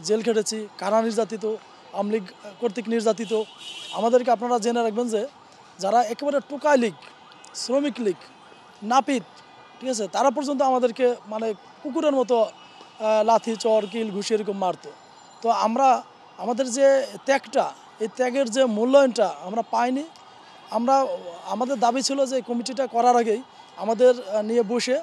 Jail খেটেছি, কারা নির্যাতিত, আওয়ামী লীগ কর্তৃক নির্যাতিত। আমাদেরকে আপনারা জেনে রাখবেন যে যারা একেবারে টোকাই লীগ, শ্রমিক লীগ, নাপিত, ঠিক আছে, তারা পর্যন্ত আমাদেরকে মানে কুকুরের মতো লাথি, চর, কিল, ঘুষি এরকম মারতো। তো আমরা আমাদের যে ত্যাগটা, এই ত্যাগের যে মূল্যায়নটা আমরা পাইনি। আমাদের দাবি ছিল যে কমিটিটা করার আগেই আমাদের নিয়ে বসে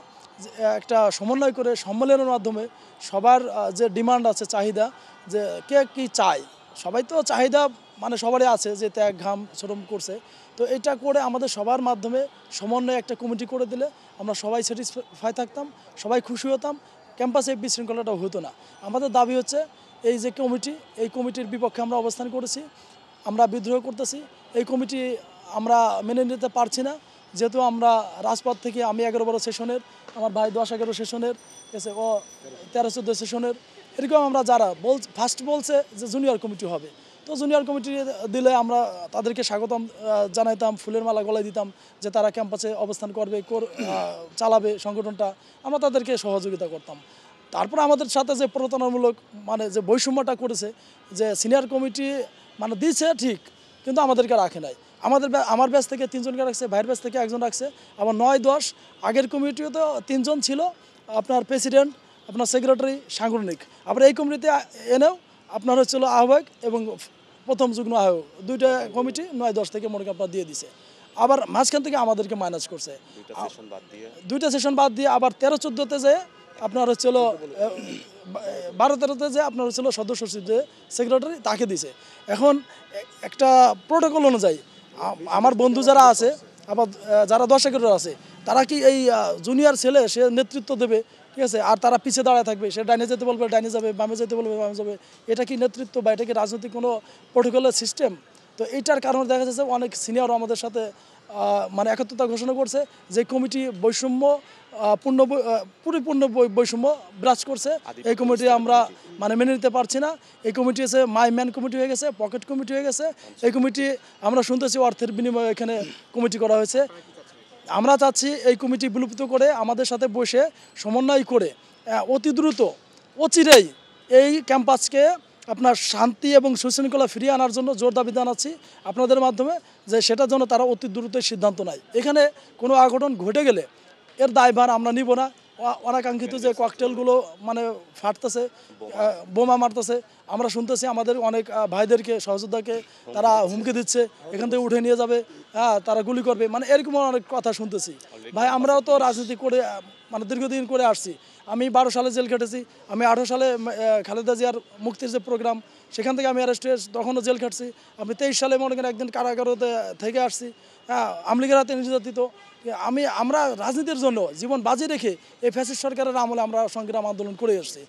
একটা সমন্বয় করে সম্মেলনের মাধ্যমে সবার যে ডিমান্ড আছে, চাহিদা, যে কে কী চায়, সবাই তো চাহিদা মানে সবারই আছে যে ত্যাগ ঘাম শ্রম করছে। তো এটা করে আমাদের সবার মাধ্যমে সমন্বয়ে একটা কমিটি করে দিলে আমরা সবাই স্যাটিসফাই থাকতাম, সবাই খুশি হতাম, ক্যাম্পাসে বিশৃঙ্খলাটাও হতো না। আমাদের দাবি হচ্ছে এই যে কমিটি, এই কমিটির বিপক্ষে আমরা অবস্থান করেছি, আমরা বিদ্রোহ করতেছি। এই কমিটি আমরা মেনে নিতে পারছি না, যেহেতু আমরা রাজপথ থেকে, আমি 11-12 সেশনের, আমার ভাই 10-11 সেশনের, ঠিক আছে, ও 13-14 সেশনের, এরকম আমরা যারা ফার্স্ট বলছে যে জুনিয়র কমিটি হবে, তো জুনিয়র কমিটি দিলে আমরা তাদেরকে স্বাগতম জানাইতাম, ফুলের মালা গলায় দিতাম যে তারা ক্যাম্পাসে অবস্থান করবে, চালাবে সংগঠনটা, আমরা তাদেরকে সহযোগিতা করতাম। তারপর আমাদের সাথে যে প্রতারণামূলক মানে যে বৈষম্যটা করেছে, যে সিনিয়র কমিটি মানে দিয়েছে ঠিক, কিন্তু আমাদেরকে রাখে নাই। আমার ব্যাচ থেকে 3 জনকে রাখছে, ভাইয়ের ব্যাচ থেকে 1 জন রাখছে, আবার 9-10 আগের কমিটিও তো 3 জন ছিল, আপনার প্রেসিডেন্ট, আপনার সেক্রেটারি, সাংগঠনিক। আবার এই কমিটিতে এনেও আপনার হচ্ছিল আহ্বায়ক এবং প্রথম যুগ্ম আহ্বায়ক, 2টা কমিটি 9-10 থেকে মনে করেন আপনার দিয়ে দিছে। আবার মাঝখান থেকে আমাদেরকে মাইনাস করছে, 2টা সেশন বাদ দিয়ে আবার 13-14তে যে আপনার হচ্ছিল 12-13তে যে আপনার হচ্ছিল সদস্য সচিব, যে সেক্রেটারি, তাকে দিছে। এখন একটা প্রোটোকল অনুযায়ী আমার বন্ধু যারা আছে, আবার যারা 10-11 আছে, তারা কি এই জুনিয়র ছেলে সে নেতৃত্ব দেবে, ঠিক আছে, আর তারা পিছিয়ে দাঁড়ায় থাকবে, সে ডাইনে যেতে বলবে ডাইনে যাবে, বামে যেতে বলবে বামে যাবে, এটা কি নেতৃত্ব বা এটা কি রাজনৈতিক কোনো প্রোটোকলের সিস্টেম? তো এইটার কারণে দেখা যাচ্ছে অনেক সিনিয়রও আমাদের সাথে মানে একত্রতা ঘোষণা করছে যে কমিটি বৈষম্য পরিপূর্ণ বৈষম্য বিরাজ করছে। এই কমিটি আমরা মানে মেনে নিতে পারছি না। এই কমিটি এসে মাই ম্যান কমিটি হয়ে গেছে, পকেট কমিটি হয়ে গেছে। এই কমিটি আমরা শুনতেছি অর্থের বিনিময়ে এখানে কমিটি করা হয়েছে। আমরা চাচ্ছি এই কমিটি বিলুপ্ত করে আমাদের সাথে বসে সমন্বয় করে অতি দ্রুত অচিরেই এই ক্যাম্পাসকে আপনার শান্তি এবং সুশৃঙ্খলা ফিরিয়ে আনার জন্য জোর দাবি জানাচ্ছি আপনাদের মাধ্যমে, যে সেটার জন্য তারা অতি দ্রুত সিদ্ধান্ত নেয়। এখানে কোনো অঘটন ঘটে গেলে এর দায়ভার আমরা নিব না। অনাকাঙ্ক্ষিত যে ককটেলগুলো মানে ফাটতেছে, বোমা মারতেছে, আমরা শুনতেছি আমাদের অনেক ভাইদেরকে, সহযোদ্ধাকে তারা হুমকি দিচ্ছে, এখান থেকে উঠে নিয়ে যাবে, তারা গুলি করবে, মানে এরকম অনেক কথা শুনতেছি। ভাই আমরাও তো রাজনীতি করে মানে দীর্ঘদিন করে আসছি। আমি 12 সালে জেল খেটেছি, আমি 18 সালে খালেদা জিয়ার মুক্তির যে প্রোগ্রাম, সেখান থেকে আমি অ্যারেস্ট হয়ে তখনও জেল খাটছি। আমি 23 সালে মনে করেন একদিন কারাগারতে থেকে আসছি, আওয়ামী লীগের হাতে নির্যাতিত। আমরা রাজনীতির জন্য জীবন বাজি রেখে এই ফ্যাসিস্ট সরকারের আমলে আমরা সংগ্রাম আন্দোলন করে আসছি।